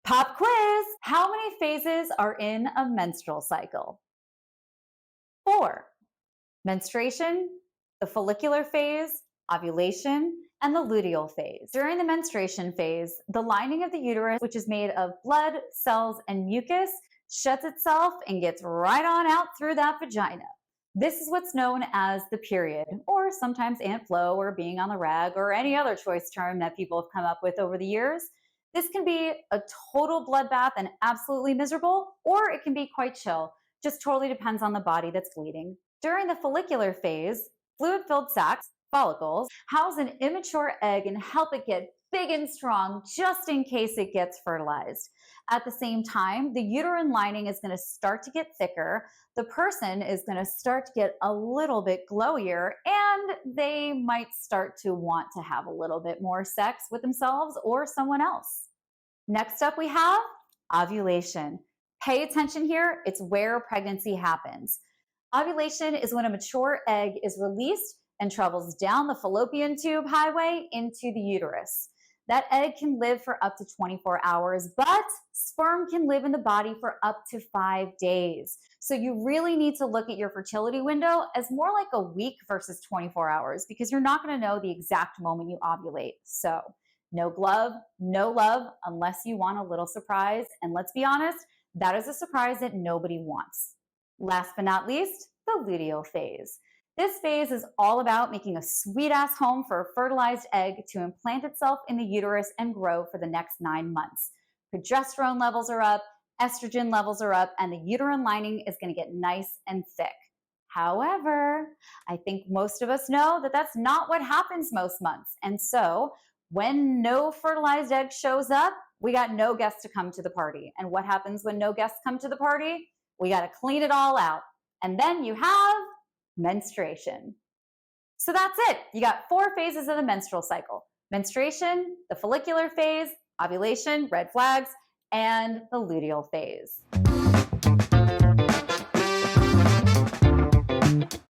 Pop quiz! How many phases are in a menstrual cycle? 4. Menstruation, the follicular phase, ovulation, and the luteal phase. During the menstruation phase, the lining of the uterus, which is made of blood, cells, and mucus, shuts itself and gets right on out through that vagina. This is what's known as the period, or sometimes Aunt Flo, or being on the rag, or any other choice term that people have come up with over the years. This can be a total bloodbath and absolutely miserable, or it can be quite chill. Just totally depends on the body that's bleeding. During the follicular phase, fluid-filled sacs, follicles, house an immature egg and help it get big and strong just in case it gets fertilized. At the same time, the uterine lining is going to start to get thicker, the person is going to start to get a little bit glowier, and they might start to want to have a little bit more sex with themselves or someone else. Next up, we have ovulation. Pay attention here, it's where pregnancy happens. Ovulation is when a mature egg is released and travels down the fallopian tube highway into the uterus. That egg can live for up to 24 hours, but sperm can live in the body for up to 5 days. So you really need to look at your fertility window as more like a week versus 24 hours, because you're not going to know the exact moment you ovulate. So no glove, no love, unless you want a little surprise. And let's be honest, that is a surprise that nobody wants. Last but not least, the luteal phase. This phase is all about making a sweet-ass home for a fertilized egg to implant itself in the uterus and grow for the next 9 months. Progesterone levels are up, estrogen levels are up, and the uterine lining is going to get nice and thick. However, I think most of us know that that's not what happens most months. And so, when no fertilized egg shows up, we got no guests to come to the party. And what happens when no guests come to the party? We got to clean it all out. And then you have menstruation. So that's it. You got 4 phases of the menstrual cycle: menstruation, the follicular phase, ovulation, red flags, and the luteal phase.